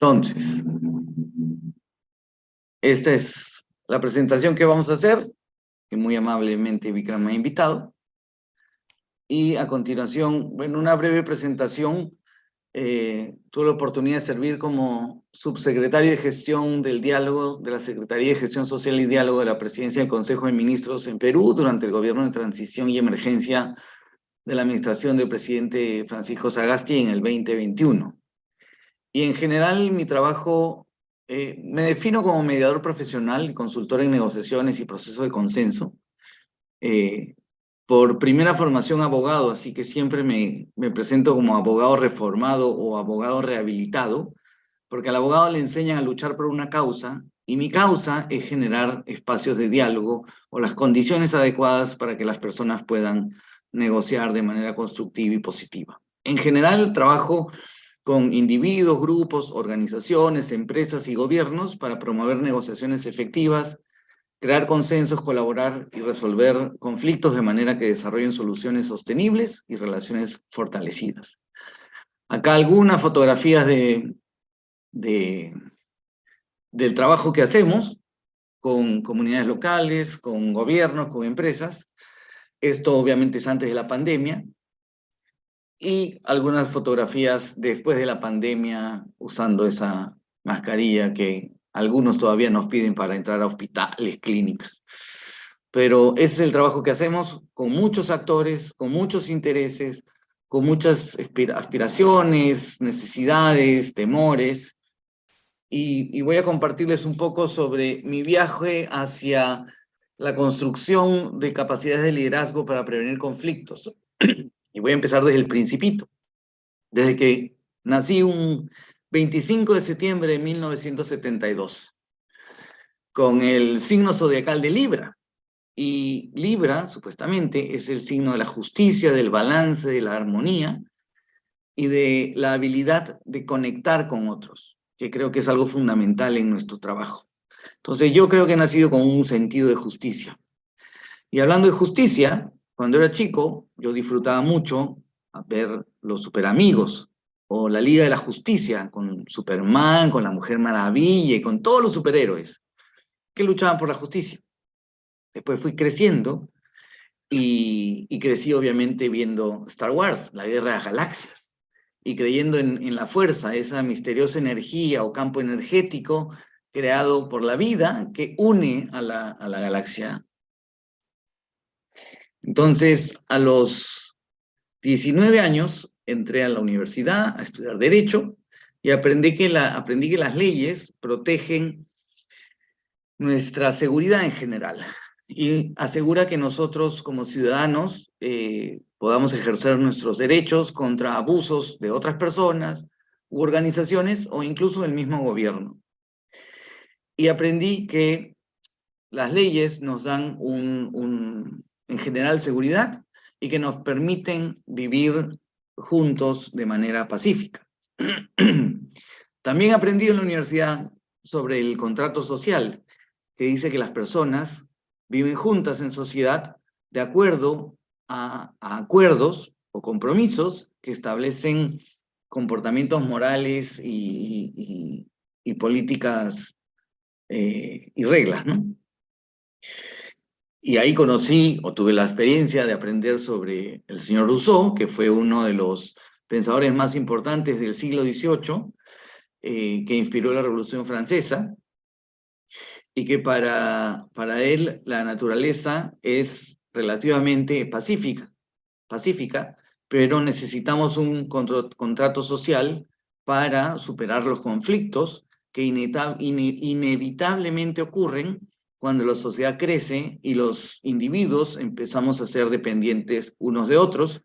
Entonces, esta es la presentación que vamos a hacer, que muy amablemente Vikram me ha invitado. Y a continuación, bueno, una breve presentación. Tuve la oportunidad de servir como subsecretario de Gestión del Diálogo de la Secretaría de Gestión Social y Diálogo de la Presidencia del Consejo de Ministros en Perú durante el gobierno de transición y emergencia de la administración del presidente Francisco Sagasti en el 2021. Y en general mi trabajo, me defino como mediador profesional y consultor en negociaciones y procesos de consenso. Por primera formación abogado, así que siempre me presento como abogado reformado o abogado rehabilitado, porque al abogado le enseñan a luchar por una causa, y mi causa es generar espacios de diálogo o las condiciones adecuadas para que las personas puedan negociar de manera constructiva y positiva. En general, trabajo con individuos, grupos, organizaciones, empresas y gobiernos para promover negociaciones efectivas, crear consensos, colaborar y resolver conflictos de manera que desarrollen soluciones sostenibles y relaciones fortalecidas. Acá algunas fotografías del trabajo que hacemos con comunidades locales, con gobiernos, con empresas. Esto obviamente es antes de la pandemia. Y algunas fotografías después de la pandemia usando esa mascarilla que algunos todavía nos piden para entrar a hospitales, clínicas. Pero ese es el trabajo que hacemos con muchos actores, con muchos intereses, con muchas aspiraciones, necesidades, temores. Y voy a compartirles un poco sobre mi viaje hacia la construcción de capacidades de liderazgo para prevenir conflictos. Y voy a empezar desde el principito. Desde que nací un 25 de septiembre de 1972, con el signo zodiacal de Libra. Y Libra, supuestamente, es el signo de la justicia, del balance, de la armonía y de la habilidad de conectar con otros, que creo que es algo fundamental en nuestro trabajo. Entonces yo creo que he nacido con un sentido de justicia. Y hablando de justicia, cuando era chico, yo disfrutaba mucho a ver los Superamigos o la Liga de la Justicia, con Superman, con la Mujer Maravilla y con todos los superhéroes que luchaban por la justicia. Después fui creciendo y crecí obviamente viendo Star Wars, la Guerra de las Galaxias, y creyendo en la fuerza, esa misteriosa energía o campo energético creado por la vida que une a la galaxia. Entonces, a los 19 años entré a la universidad a estudiar Derecho y aprendí que las leyes protegen nuestra seguridad en general y asegura que nosotros como ciudadanos podamos ejercer nuestros derechos contra abusos de otras personas u organizaciones o incluso del mismo gobierno. Y aprendí que las leyes nos dan en general seguridad y que nos permiten vivir juntos de manera pacífica. También aprendí en la universidad sobre el contrato social, que dice que las personas viven juntas en sociedad de acuerdo a acuerdos o compromisos que establecen comportamientos morales y políticas y reglas, ¿no? Y ahí conocí o tuve la experiencia de aprender sobre el señor Rousseau, que fue uno de los pensadores más importantes del siglo XVIII, que inspiró la Revolución Francesa, y que para él la naturaleza es relativamente pacífica, pero necesitamos un contrato social para superar los conflictos que inevitablemente ocurren cuando la sociedad crece y los individuos empezamos a ser dependientes unos de otros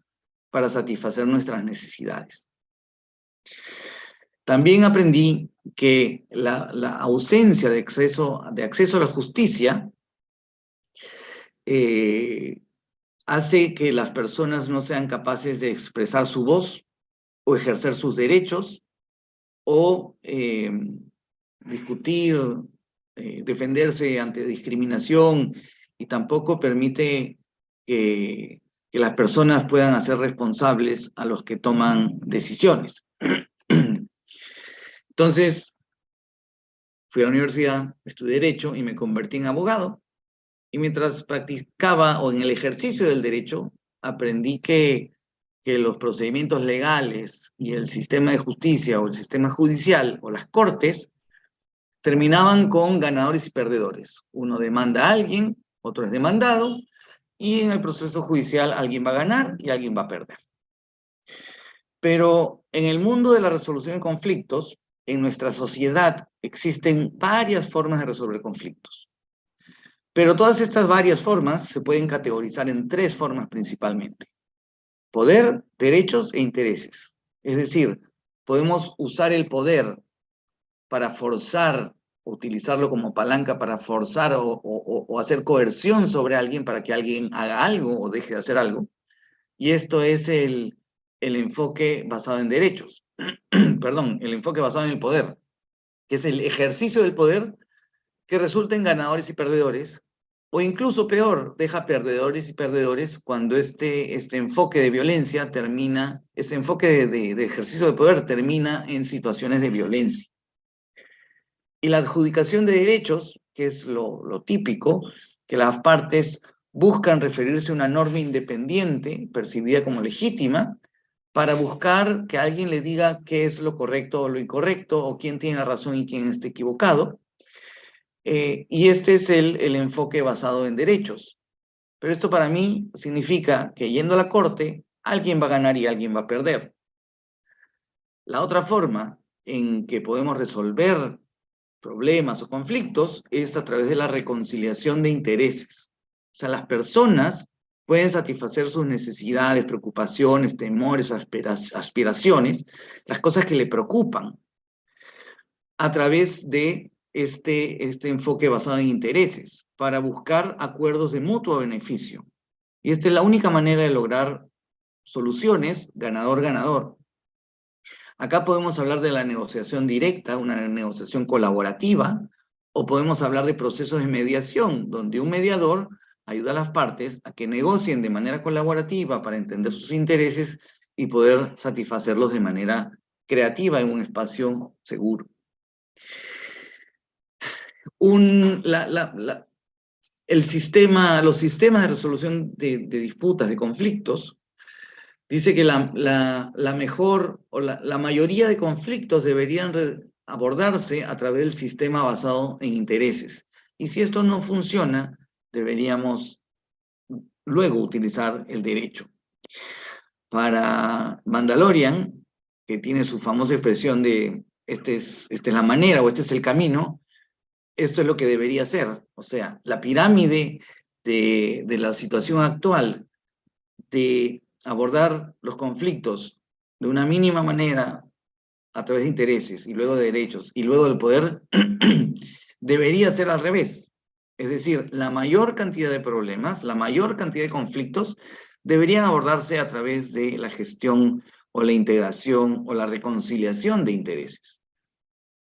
para satisfacer nuestras necesidades. También aprendí que la ausencia de acceso a la justicia hace que las personas no sean capaces de expresar su voz o ejercer sus derechos o discutir, defenderse ante discriminación, y tampoco permite que las personas puedan hacer responsables a los que toman decisiones. Entonces, fui a la universidad, estudié Derecho y me convertí en abogado. Y mientras practicaba o en el ejercicio del derecho, aprendí que los procedimientos legales y el sistema de justicia o el sistema judicial o las cortes terminaban con ganadores y perdedores. Uno demanda a alguien, otro es demandado, y en el proceso judicial alguien va a ganar y alguien va a perder. Pero en el mundo de la resolución de conflictos, en nuestra sociedad existen varias formas de resolver conflictos. Pero todas estas varias formas se pueden categorizar en tres formas principalmente: poder, derechos e intereses. Es decir, podemos usar el poder para forzar, utilizarlo como palanca para forzar o hacer coerción sobre alguien para que alguien haga algo o deje de hacer algo. Y esto es el enfoque basado en derechos. Perdón, el enfoque basado en el poder, que es el ejercicio del poder que resulta en ganadores y perdedores, o incluso peor, deja perdedores y perdedores cuando este enfoque de violencia termina, ese enfoque de ejercicio de poder termina en situaciones de violencia. Y la adjudicación de derechos, que es lo típico, que las partes buscan referirse a una norma independiente, percibida como legítima, para buscar que alguien le diga qué es lo correcto o lo incorrecto, o quién tiene la razón y quién está equivocado. Y este es el enfoque basado en derechos. Pero esto para mí significa que yendo a la corte, alguien va a ganar y alguien va a perder. La otra forma en que podemos resolver problemas o conflictos es a través de la reconciliación de intereses. O sea, las personas pueden satisfacer sus necesidades, preocupaciones, temores, aspiraciones, las cosas que le preocupan, a través de este enfoque basado en intereses, para buscar acuerdos de mutuo beneficio. Y esta es la única manera de lograr soluciones ganador-ganador. Acá podemos hablar de la negociación directa, una negociación colaborativa, o podemos hablar de procesos de mediación, donde un mediador ayuda a las partes a que negocien de manera colaborativa para entender sus intereses y poder satisfacerlos de manera creativa en un espacio seguro. Los sistemas de resolución de disputas, de conflictos, dice que la mejor o la mayoría de conflictos deberían abordarse a través del sistema basado en intereses. Y si esto no funciona, deberíamos luego utilizar el derecho. Para Mandalorian, que tiene su famosa expresión de esta es la manera o este es el camino, esto es lo que debería ser. O sea, la pirámide de la situación actual de abordar los conflictos de una mínima manera a través de intereses y luego de derechos y luego del poder, debería ser al revés. Es decir, la mayor cantidad de problemas, la mayor cantidad de conflictos deberían abordarse a través de la gestión o la integración o la reconciliación de intereses.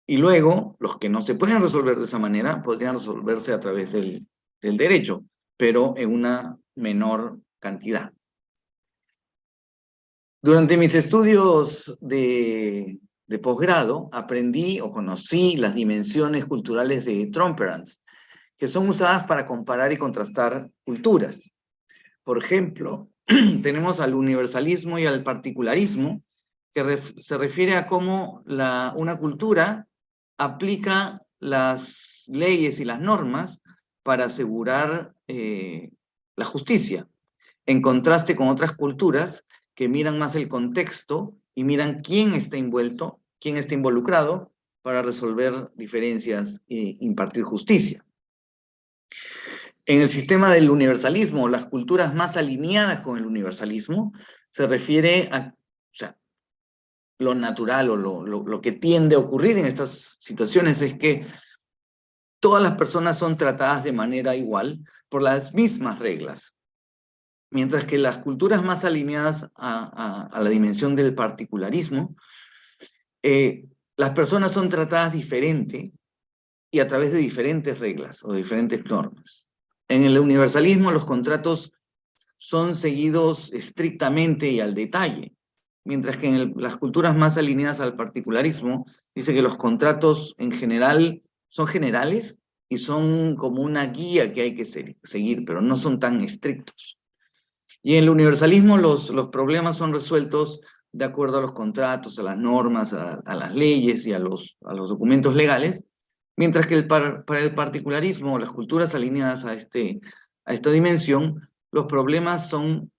Y luego, los que no se pueden resolver de esa manera, podrían resolverse a través del derecho, pero en una menor cantidad. Durante mis estudios de posgrado, aprendí o conocí las dimensiones culturales de Trumperance, que son usadas para comparar y contrastar culturas. Por ejemplo, tenemos al universalismo y al particularismo, que se refiere a cómo una cultura aplica las leyes y las normas para asegurar la justicia, en contraste con otras culturas que miran más el contexto y miran quién está envuelto, quién está involucrado para resolver diferencias e impartir justicia. En el sistema del universalismo, las culturas más alineadas con el universalismo se refiere a, o sea, lo natural o lo que tiende a ocurrir en estas situaciones es que todas las personas son tratadas de manera igual por las mismas reglas. Mientras que las culturas más alineadas a la dimensión del particularismo, las personas son tratadas diferente y a través de diferentes reglas o diferentes normas. En el universalismo los contratos son seguidos estrictamente y al detalle, mientras que en las culturas más alineadas al particularismo, dice que los contratos en general son generales y son como una guía que hay que seguir, pero no son tan estrictos. Y en el universalismo los problemas son resueltos de acuerdo a los contratos, a las normas, a las leyes y a los documentos legales, mientras que para el particularismo, las culturas alineadas a esta dimensión, los problemas son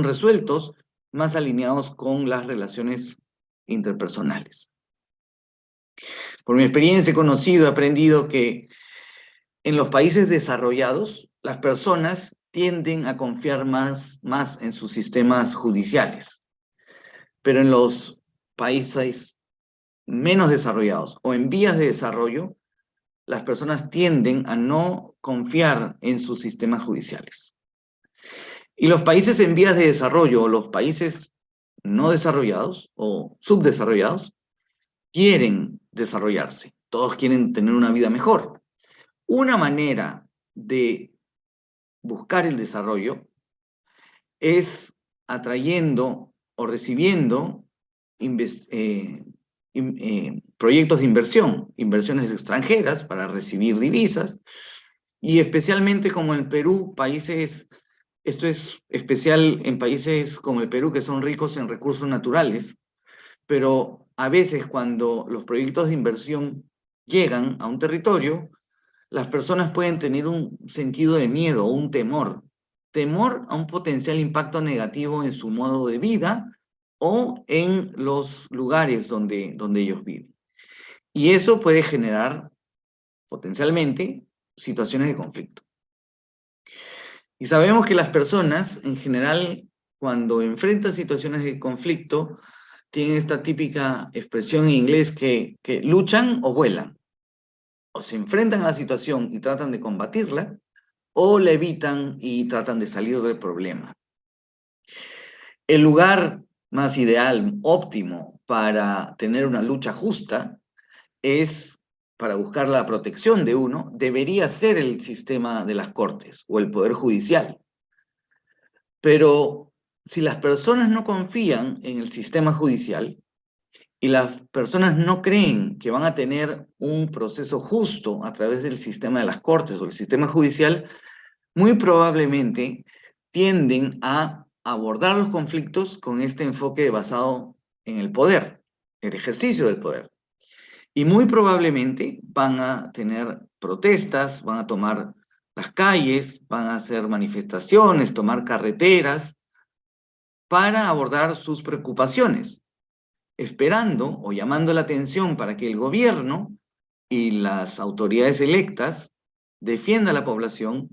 resueltos más alineados con las relaciones interpersonales. Por mi experiencia he conocido, he aprendido que en los países desarrollados, las personas tienden a confiar más en sus sistemas judiciales, pero en los países menos desarrollados o en vías de desarrollo, las personas tienden a no confiar en sus sistemas judiciales. Y los países en vías de desarrollo o los países no desarrollados o subdesarrollados quieren desarrollarse. Todos quieren tener una vida mejor. Una manera de buscar el desarrollo es atrayendo o recibiendo proyectos de inversiones extranjeras para recibir divisas, y especialmente como en Perú, esto es especial en países como el Perú que son ricos en recursos naturales, pero a veces cuando los proyectos de inversión llegan a un territorio, las personas pueden tener un sentido de miedo o un temor a un potencial impacto negativo en su modo de vida o en los lugares donde ellos viven. Y eso puede generar potencialmente situaciones de conflicto. Y sabemos que las personas, en general, cuando enfrentan situaciones de conflicto, tienen esta típica expresión en inglés que luchan o vuelan. O se enfrentan a la situación y tratan de combatirla, o la evitan y tratan de salir del problema. El lugar más ideal, óptimo, para tener una lucha justa, para buscar la protección de uno, debería ser el sistema de las cortes o el poder judicial. Pero si las personas no confían en el sistema judicial y las personas no creen que van a tener un proceso justo a través del sistema de las cortes o el sistema judicial, muy probablemente tienden a abordar los conflictos con este enfoque basado en el poder, el ejercicio del poder. Y muy probablemente van a tener protestas, van a tomar las calles, van a hacer manifestaciones, tomar carreteras para abordar sus preocupaciones, esperando o llamando la atención para que el gobierno y las autoridades electas defienda a la población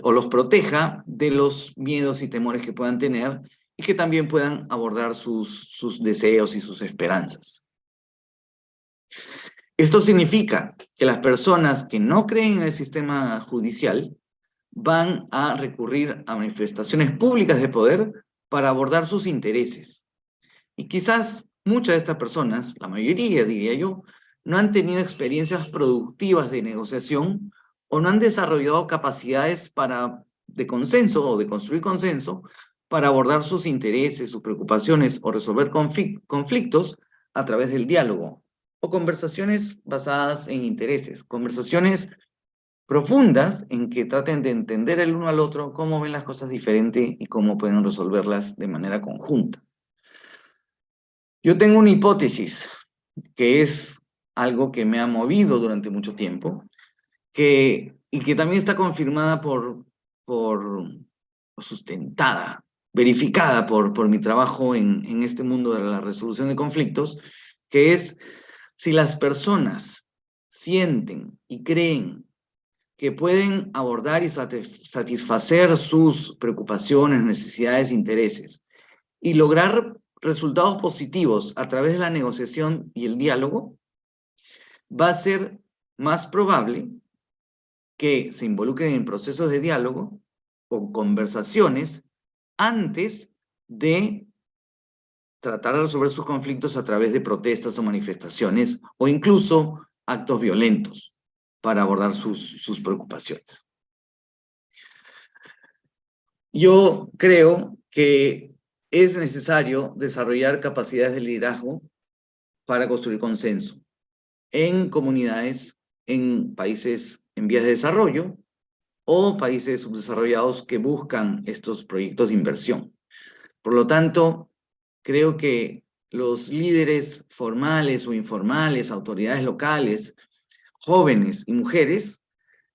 o los proteja de los miedos y temores que puedan tener y que también puedan abordar sus deseos y sus esperanzas. Esto significa que las personas que no creen en el sistema judicial van a recurrir a manifestaciones públicas de poder para abordar sus intereses. Y quizás muchas de estas personas, la mayoría diría yo, no han tenido experiencias productivas de negociación o no han desarrollado capacidades de consenso o de construir consenso para abordar sus intereses, sus preocupaciones o resolver conflictos a través del diálogo o conversaciones basadas en intereses, conversaciones profundas en que traten de entender el uno al otro cómo ven las cosas diferente y cómo pueden resolverlas de manera conjunta. Yo tengo una hipótesis que es algo que me ha movido durante mucho tiempo y que también está confirmada sustentada, verificada por mi trabajo en este mundo de la resolución de conflictos, que es si las personas sienten y creen que pueden abordar y satisfacer sus preocupaciones, necesidades, intereses y lograr resultados positivos a través de la negociación y el diálogo, va a ser más probable que se involucren en procesos de diálogo o conversaciones antes de tratar de resolver sus conflictos a través de protestas o manifestaciones o incluso actos violentos para abordar sus preocupaciones. Yo creo que es necesario desarrollar capacidades de liderazgo para construir consenso en comunidades, en países en vías de desarrollo o países subdesarrollados que buscan estos proyectos de inversión. Por lo tanto, creo que los líderes formales o informales, autoridades locales, jóvenes y mujeres,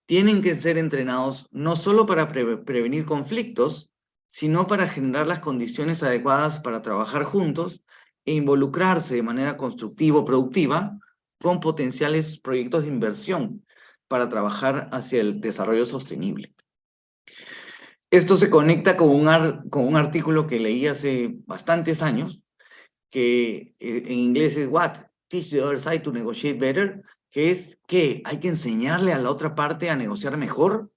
tienen que ser entrenados no solo para prevenir conflictos, sino para generar las condiciones adecuadas para trabajar juntos e involucrarse de manera constructiva o productiva con potenciales proyectos de inversión para trabajar hacia el desarrollo sostenible. Esto se conecta con un artículo que leí hace bastantes años, que en inglés es What? Teach the other side to negotiate better, que es que hay que enseñarle a la otra parte a negociar mejor.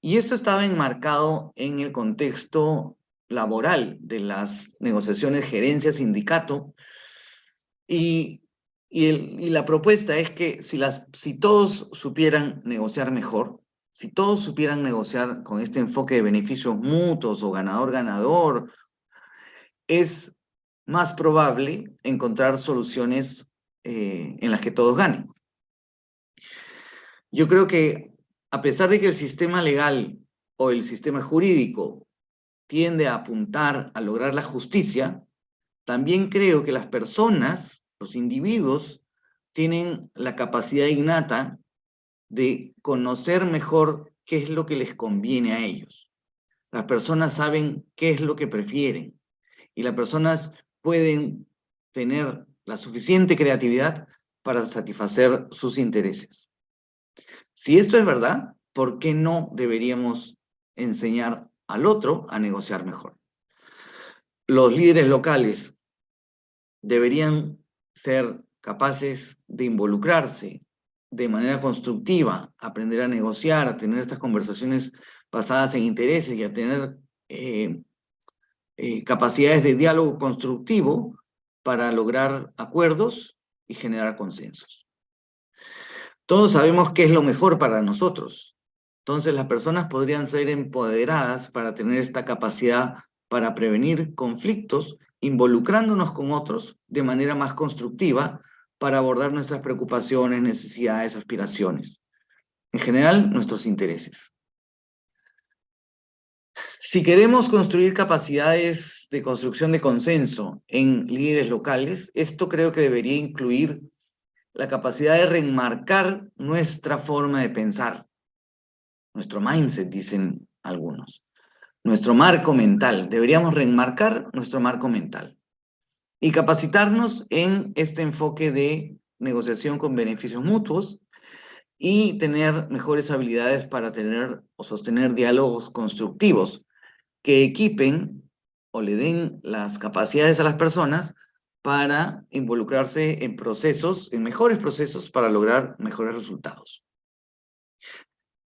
Y esto estaba enmarcado en el contexto laboral de las negociaciones gerencia-sindicato. Y la propuesta es que si todos supieran negociar mejor, si todos supieran negociar con este enfoque de beneficios mutuos o ganador-ganador, es más probable encontrar soluciones en las que todos ganen. Yo creo que a pesar de que el sistema legal o el sistema jurídico tiende a apuntar a lograr la justicia, también creo que las personas, los individuos, tienen la capacidad innata de conocer mejor qué es lo que les conviene a ellos. Las personas saben qué es lo que prefieren y las personas pueden tener la suficiente creatividad para satisfacer sus intereses. Si esto es verdad, ¿por qué no deberíamos enseñar al otro a negociar mejor? Los líderes locales deberían ser capaces de involucrarse de manera constructiva, aprender a negociar, a tener estas conversaciones basadas en intereses y a tener capacidades de diálogo constructivo para lograr acuerdos y generar consensos. Todos sabemos qué es lo mejor para nosotros. Entonces las personas podrían ser empoderadas para tener esta capacidad para prevenir conflictos, involucrándonos con otros de manera más constructiva para abordar nuestras preocupaciones, necesidades, aspiraciones. En general, nuestros intereses. Si queremos construir capacidades de construcción de consenso en líderes locales, esto creo que debería incluir la capacidad de reenmarcar nuestra forma de pensar, nuestro mindset, dicen algunos, nuestro marco mental. Deberíamos reenmarcar nuestro marco mental y capacitarnos en este enfoque de negociación con beneficios mutuos y tener mejores habilidades para tener o sostener diálogos constructivos que equipen o le den las capacidades a las personas para involucrarse en procesos, en mejores procesos para lograr mejores resultados.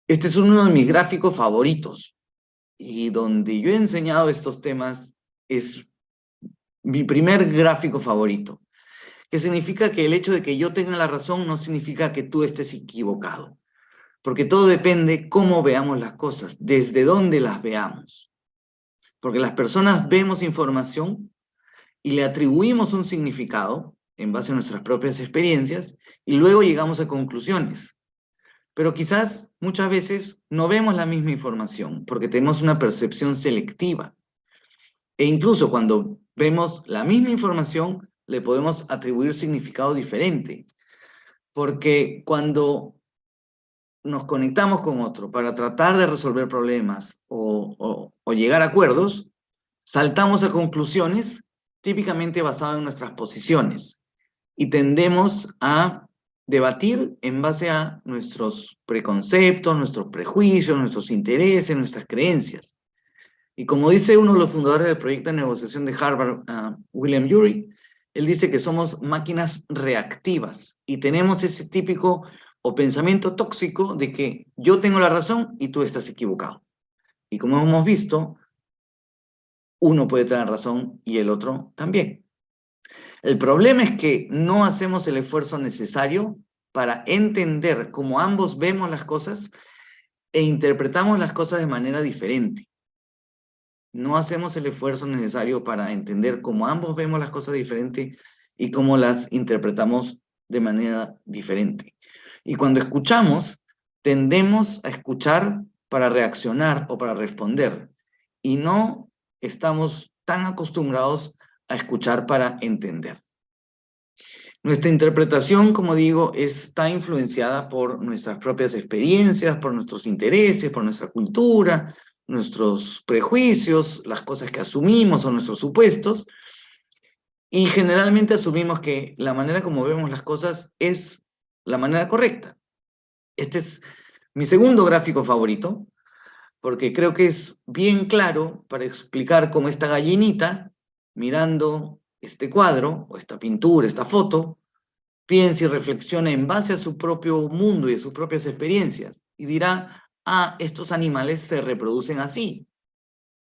Este es uno de mis gráficos favoritos y donde yo he enseñado estos temas es mi primer gráfico favorito, que significa que el hecho de que yo tenga la razón no significa que tú estés equivocado, porque todo depende cómo veamos las cosas, desde dónde las veamos. Porque las personas vemos información y le atribuimos un significado en base a nuestras propias experiencias y luego llegamos a conclusiones. Pero quizás muchas veces no vemos la misma información porque tenemos una percepción selectiva. E incluso cuando vemos la misma información, le podemos atribuir significado diferente. Porque cuando nos conectamos con otro para tratar de resolver problemas o llegar a acuerdos, saltamos a conclusiones típicamente basadas en nuestras posiciones y tendemos a debatir en base a nuestros preconceptos, nuestros prejuicios, nuestros intereses, nuestras creencias. Y como dice uno de los fundadores del proyecto de negociación de Harvard, William Ury, él dice que somos máquinas reactivas y tenemos ese típico o pensamiento tóxico de que yo tengo la razón y tú estás equivocado. Y como hemos visto, uno puede tener razón y el otro también. El problema es que no hacemos el esfuerzo necesario para entender cómo ambos vemos las cosas e interpretamos las cosas de manera diferente. no hacemos el esfuerzo necesario para entender cómo ambos vemos las cosas diferentes y cómo las interpretamos de manera diferente. Y cuando escuchamos, tendemos a escuchar para reaccionar o para responder, y no estamos tan acostumbrados a escuchar para entender. Nuestra interpretación, como digo, está influenciada por nuestras propias experiencias, por nuestros intereses, por nuestra cultura, nuestros prejuicios, las cosas que asumimos o nuestros supuestos, y generalmente asumimos que la manera como vemos las cosas es la manera correcta. Este es mi segundo gráfico favorito, porque creo que es bien claro para explicar cómo esta gallinita, mirando este cuadro, o esta pintura, esta foto, piensa y reflexiona en base a su propio mundo y a sus propias experiencias, y dirá, ah, estos animales se reproducen así.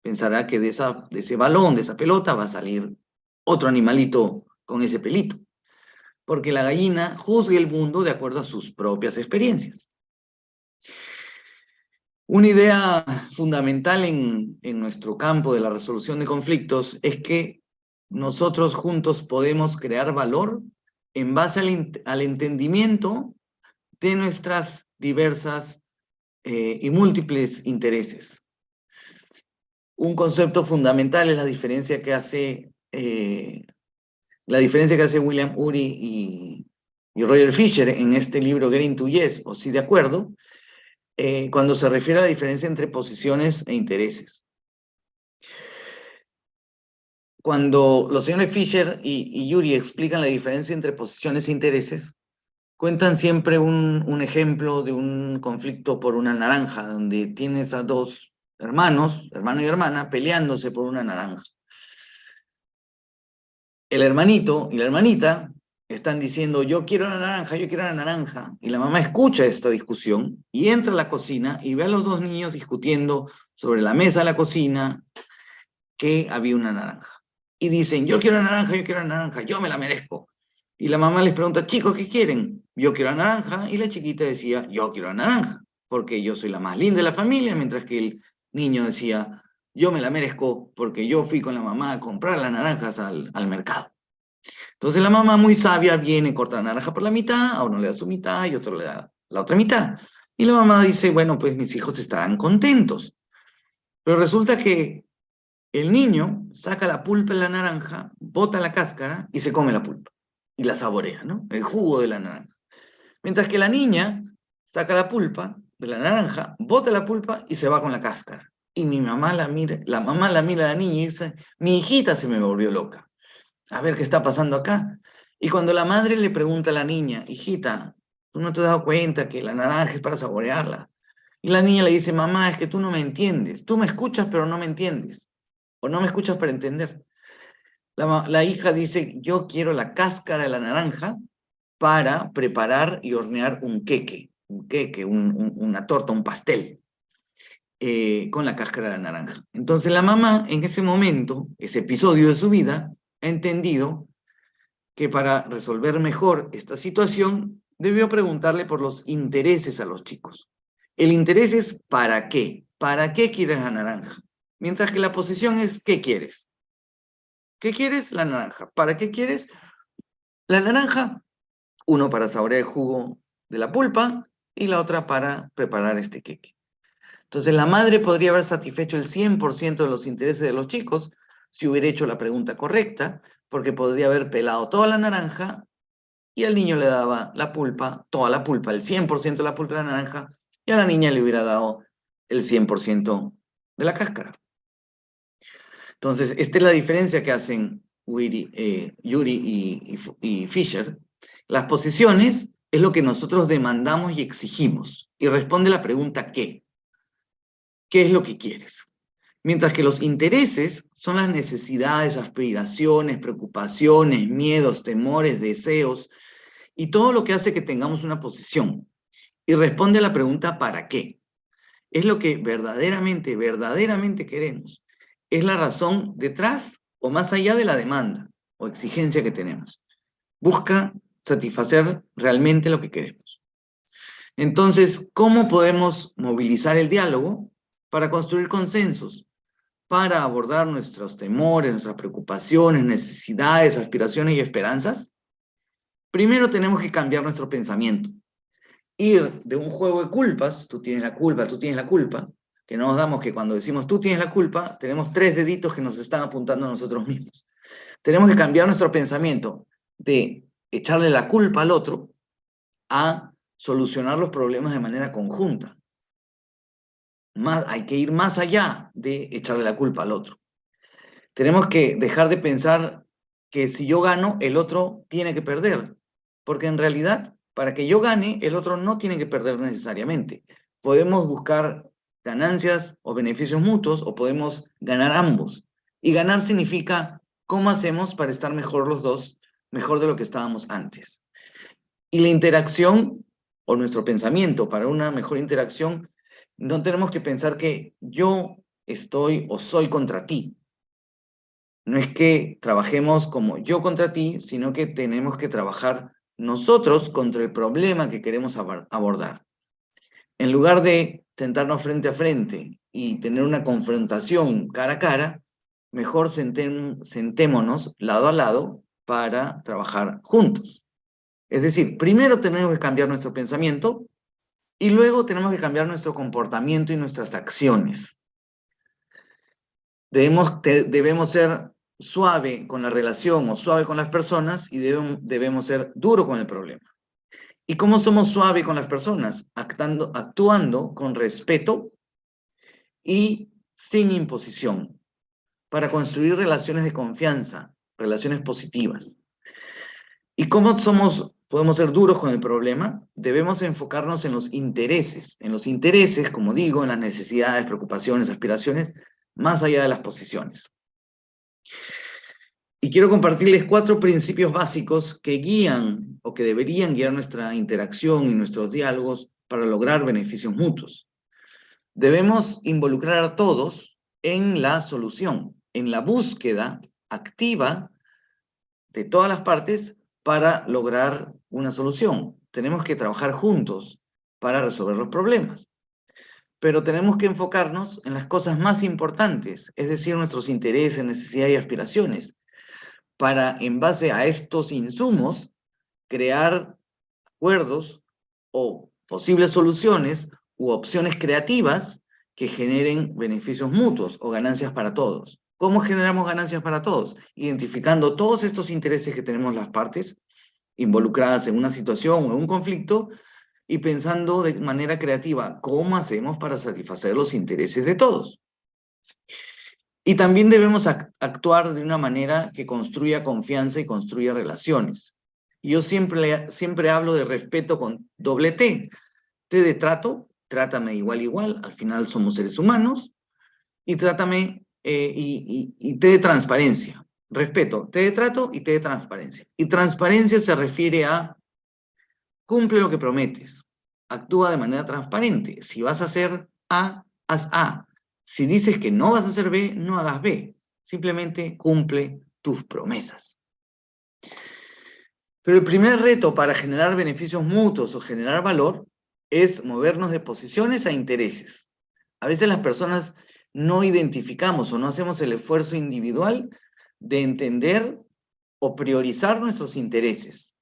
Pensará que de ese balón, de esa pelota, va a salir otro animalito con ese pelito, porque la gallina juzga el mundo de acuerdo a sus propias experiencias. Una idea fundamental en nuestro campo de la resolución de conflictos es que nosotros juntos podemos crear valor en base al entendimiento de nuestras diversas y múltiples intereses. Un concepto fundamental es la diferencia que hace William Ury y Roger Fisher en este libro Getting to Yes, o Sí de Acuerdo, cuando se refiere a la diferencia entre posiciones e intereses. Cuando los señores Fisher y Ury explican la diferencia entre posiciones e intereses, cuentan siempre un ejemplo de un conflicto por una naranja, donde tienes a dos hermanos, hermano y hermana, peleándose por una naranja. El hermanito y la hermanita están diciendo, yo quiero la naranja, yo quiero la naranja. Y la mamá escucha esta discusión y entra a la cocina y ve a los dos niños discutiendo sobre la mesa de la cocina que había una naranja. Y dicen, yo quiero la naranja, yo quiero la naranja, yo me la merezco. Y la mamá les pregunta, chicos, ¿qué quieren? Yo quiero la naranja. Y la chiquita decía, yo quiero la naranja, porque yo soy la más linda de la familia, mientras que el niño decía, yo me la merezco porque yo fui con la mamá a comprar las naranjas al mercado. Entonces la mamá muy sabia viene, corta la naranja por la mitad, a uno le da su mitad y otro le da la otra mitad. Y la mamá dice, bueno, pues mis hijos estarán contentos. Pero resulta que el niño saca la pulpa de la naranja, bota la cáscara y se come la pulpa. Y la saborea, ¿no? El jugo de la naranja. Mientras que la niña saca la pulpa de la naranja, bota la pulpa y se va con la cáscara. Y la mamá la mira a la niña y dice, mi hijita se me volvió loca. A ver qué está pasando acá. Y cuando la madre le pregunta a la niña, hijita, ¿tú no te has dado cuenta que la naranja es para saborearla? Y la niña le dice, mamá, es que tú no me entiendes. Tú me escuchas, pero no me entiendes. O no me escuchas para entender. La hija dice, yo quiero la cáscara de la naranja para preparar y hornear un queque, una torta, un pastel, con la cáscara de la naranja. Entonces la mamá, en ese momento, ese episodio de su vida, ha entendido que para resolver mejor esta situación, debió preguntarle por los intereses a los chicos. El interés es ¿para qué? ¿Para qué quieres la naranja? Mientras que la posición es ¿qué quieres? ¿Qué quieres? La naranja. ¿Para qué quieres la naranja? Uno para saborear el jugo de la pulpa y la otra para preparar este queque. Entonces la madre podría haber satisfecho el 100% de los intereses de los chicos si hubiera hecho la pregunta correcta, porque podría haber pelado toda la naranja y al niño le daba la pulpa, toda la pulpa, el 100% de la pulpa de la naranja, y a la niña le hubiera dado el 100% de la cáscara. Entonces, esta es la diferencia que hacen Ury y Fisher. Las posiciones es lo que nosotros demandamos y exigimos, y responde la pregunta ¿qué? ¿Qué es lo que quieres? Mientras que los intereses son las necesidades, aspiraciones, preocupaciones, miedos, temores, deseos, y todo lo que hace que tengamos una posición. Y responde a la pregunta ¿para qué? Es lo que verdaderamente queremos. Es la razón detrás o más allá de la demanda o exigencia que tenemos. Busca satisfacer realmente lo que queremos. Entonces, ¿cómo podemos movilizar el diálogo para construir consensos? para abordar nuestros temores, nuestras preocupaciones, necesidades, aspiraciones y esperanzas, primero tenemos que cambiar nuestro pensamiento. Ir de un juego de culpas, tú tienes la culpa, que no nos damos que cuando decimos tú tienes la culpa, tenemos 3 deditos que nos están apuntando a nosotros mismos. Tenemos que cambiar nuestro pensamiento de echarle la culpa al otro a solucionar los problemas de manera conjunta. Hay que ir más allá de echarle la culpa al otro. Tenemos que dejar de pensar que si yo gano, el otro tiene que perder. Porque en realidad, para que yo gane, el otro no tiene que perder necesariamente. Podemos buscar ganancias o beneficios mutuos o podemos ganar ambos. Y ganar significa cómo hacemos para estar mejor los dos, mejor de lo que estábamos antes. Y la interacción o nuestro pensamiento para una mejor interacción, no tenemos que pensar que yo estoy o soy contra ti. No es que trabajemos como yo contra ti, sino que tenemos que trabajar nosotros contra el problema que queremos abordar. En lugar de sentarnos frente a frente y tener una confrontación cara a cara, mejor sentémonos lado a lado para trabajar juntos. Es decir, primero tenemos que cambiar nuestro pensamiento y luego tenemos que cambiar nuestro comportamiento y nuestras acciones. Debemos ser suave con la relación o suave con las personas y debemos ser duro con el problema. ¿Y cómo somos suave con las personas? Actuando con respeto y sin imposición para construir relaciones de confianza, relaciones positivas. ¿Y cómo podemos ser duros con el problema? Debemos enfocarnos en los intereses, como digo, en las necesidades, preocupaciones, aspiraciones, más allá de las posiciones. Y quiero compartirles 4 principios básicos que guían o que deberían guiar nuestra interacción y nuestros diálogos para lograr beneficios mutuos. Debemos involucrar a todos en la solución, en la búsqueda activa de todas las partes para lograr una solución. Tenemos que trabajar juntos para resolver los problemas. Pero tenemos que enfocarnos en las cosas más importantes, es decir, nuestros intereses, necesidades y aspiraciones, para, en base a estos insumos, crear acuerdos o posibles soluciones u opciones creativas que generen beneficios mutuos o ganancias para todos. ¿Cómo generamos ganancias para todos? Identificando todos estos intereses que tenemos las partes involucradas en una situación o en un conflicto y pensando de manera creativa, ¿cómo hacemos para satisfacer los intereses de todos? Y también debemos actuar de una manera que construya confianza y construya relaciones. Yo siempre hablo de respeto con doble T. T de trato, trátame igual, al final somos seres humanos, y trátame, y T de transparencia. Respeto, T de trato y T de transparencia. Y transparencia se refiere a cumple lo que prometes, actúa de manera transparente. Si vas a hacer A, haz A. Si dices que no vas a hacer B, no hagas B. Simplemente cumple tus promesas. Pero el primer reto para generar beneficios mutuos o generar valor es movernos de posiciones a intereses. A veces las personas no identificamos o no hacemos el esfuerzo individual de entender o priorizar nuestros intereses.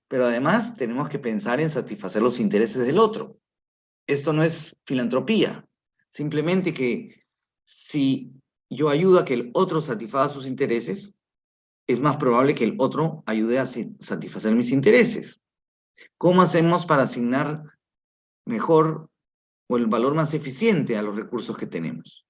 Pero además tenemos que pensar en satisfacer los intereses del otro. Esto no es filantropía, simplemente que si yo ayudo a que el otro satisfaga sus intereses, es más probable que el otro ayude a satisfacer mis intereses. ¿Cómo hacemos para asignar mejor o el valor más eficiente a los recursos que tenemos?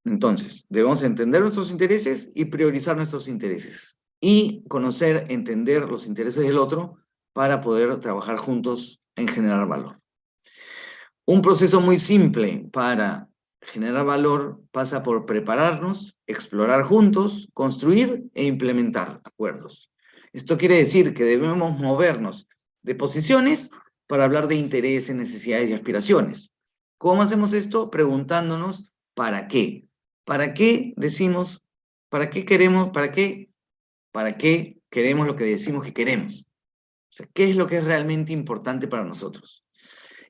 Entonces, debemos entender nuestros intereses y priorizar nuestros intereses. Y conocer, entender los intereses del otro para poder trabajar juntos en generar valor. Un proceso muy simple para generar valor pasa por prepararnos, explorar juntos, construir e implementar acuerdos. Esto quiere decir que debemos movernos de posiciones para hablar de intereses, necesidades y aspiraciones. ¿Cómo hacemos esto? Preguntándonos ¿para qué? ¿Para qué decimos, para qué queremos lo que decimos que queremos? O sea, ¿qué es lo que es realmente importante para nosotros?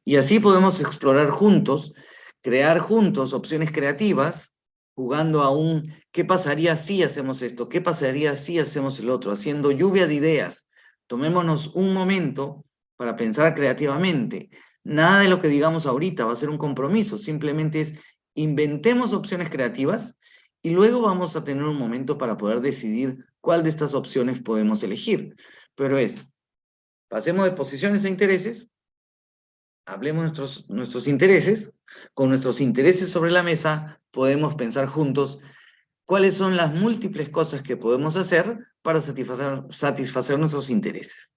Y así podemos explorar juntos crear juntos opciones creativas, jugando a un ¿qué pasaría si hacemos esto? ¿Qué pasaría si hacemos el otro? Haciendo lluvia de ideas. Tomémonos un momento para pensar creativamente. Nada de lo que digamos ahorita va a ser un compromiso, simplemente es inventemos opciones creativas y luego vamos a tener un momento para poder decidir cuál de estas opciones podemos elegir. Pero pasemos de posiciones a intereses, hablemos nuestros intereses, con nuestros intereses sobre la mesa podemos pensar juntos cuáles son las múltiples cosas que podemos hacer para satisfacer nuestros intereses.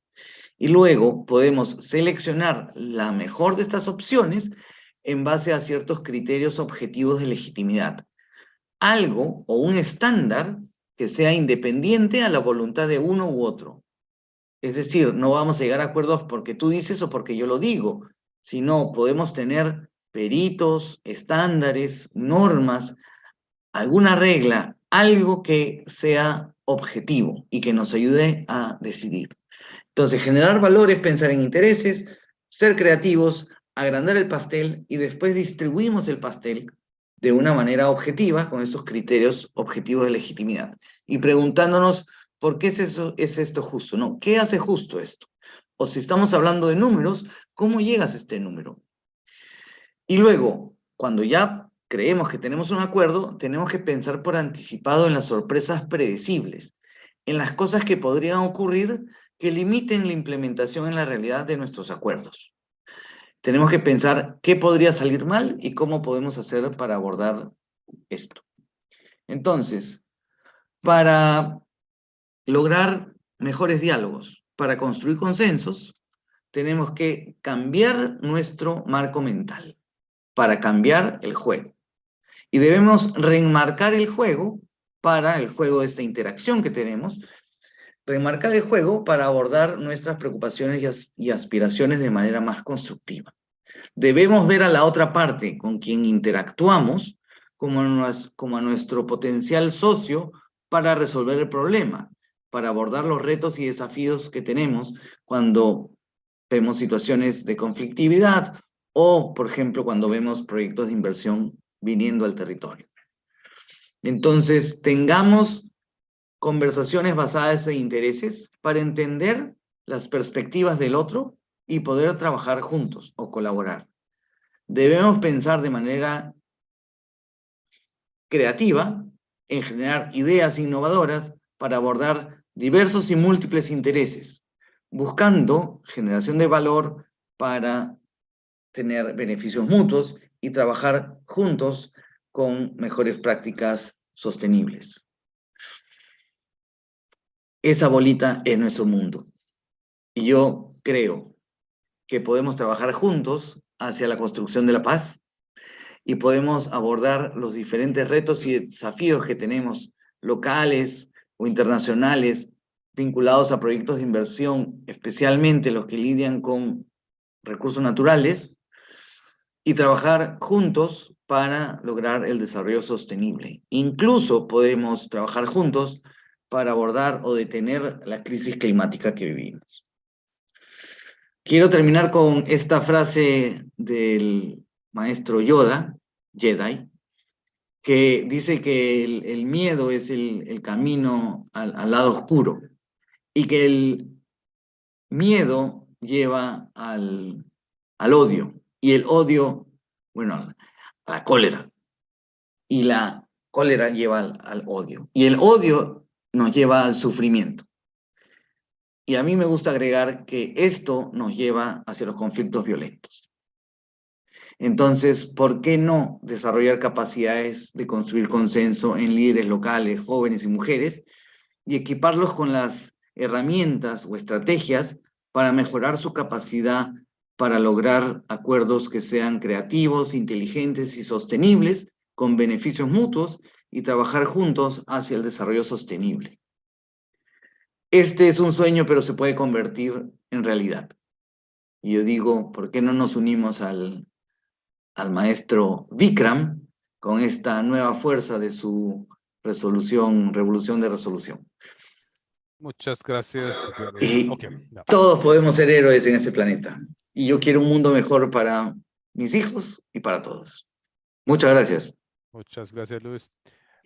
Y luego podemos seleccionar la mejor de estas opciones en base a ciertos criterios objetivos de legitimidad. Algo o un estándar que sea independiente a la voluntad de uno u otro. Es decir, no vamos a llegar a acuerdos porque tú dices o porque yo lo digo, sino podemos tener peritos, estándares, normas, alguna regla, algo que sea objetivo y que nos ayude a decidir. Entonces, generar valores, pensar en intereses, ser creativos, agrandar el pastel y después distribuimos el pastel de una manera objetiva con estos criterios objetivos de legitimidad y preguntándonos por qué es esto justo, ¿no? ¿Qué hace justo esto? O si estamos hablando de números, ¿cómo llegas a este número? Y luego, cuando ya creemos que tenemos un acuerdo, tenemos que pensar por anticipado en las sorpresas predecibles, en las cosas que podrían ocurrir que limiten la implementación en la realidad de nuestros acuerdos. Tenemos que pensar qué podría salir mal y cómo podemos hacer para abordar esto. Entonces, para lograr mejores diálogos, para construir consensos, tenemos que cambiar nuestro marco mental, para cambiar el juego. Y debemos reenmarcar el juego para el juego de esta interacción que tenemos, remarcar el juego para abordar nuestras preocupaciones y aspiraciones de manera más constructiva. Debemos ver a la otra parte con quien interactuamos como a nuestro potencial socio para resolver el problema, para abordar los retos y desafíos que tenemos cuando vemos situaciones de conflictividad o, por ejemplo, cuando vemos proyectos de inversión viniendo al territorio. Entonces, tengamos conversaciones basadas en intereses para entender las perspectivas del otro y poder trabajar juntos o colaborar. Debemos pensar de manera creativa en generar ideas innovadoras para abordar diversos y múltiples intereses, buscando generación de valor para tener beneficios mutuos y trabajar juntos con mejores prácticas sostenibles. Esa bolita es nuestro mundo. Y yo creo que podemos trabajar juntos hacia la construcción de la paz y podemos abordar los diferentes retos y desafíos que tenemos locales o internacionales vinculados a proyectos de inversión, especialmente los que lidian con recursos naturales, y trabajar juntos para lograr el desarrollo sostenible. Incluso podemos trabajar juntos para abordar o detener la crisis climática que vivimos. Quiero terminar con esta frase del maestro Yoda, Jedi, que dice que el miedo es el camino al lado oscuro y que el miedo lleva al odio y el odio, bueno, a la cólera y la cólera lleva al odio y el odio nos lleva al sufrimiento. Y a mí me gusta agregar que esto nos lleva hacia los conflictos violentos. Entonces, ¿por qué no desarrollar capacidades de construir consenso en líderes locales, jóvenes y mujeres, y equiparlos con las herramientas o estrategias para mejorar su capacidad para lograr acuerdos que sean creativos, inteligentes y sostenibles, con beneficios mutuos, y trabajar juntos hacia el desarrollo sostenible? Este es un sueño, pero se puede convertir en realidad. Y yo digo, ¿por qué no nos unimos al maestro Vikram con esta nueva fuerza de su revolución de resolución? Muchas gracias. Y Okay, no. todos podemos ser héroes en este planeta. Y yo quiero un mundo mejor para mis hijos y para todos. Muchas gracias. Muchas gracias, Luis.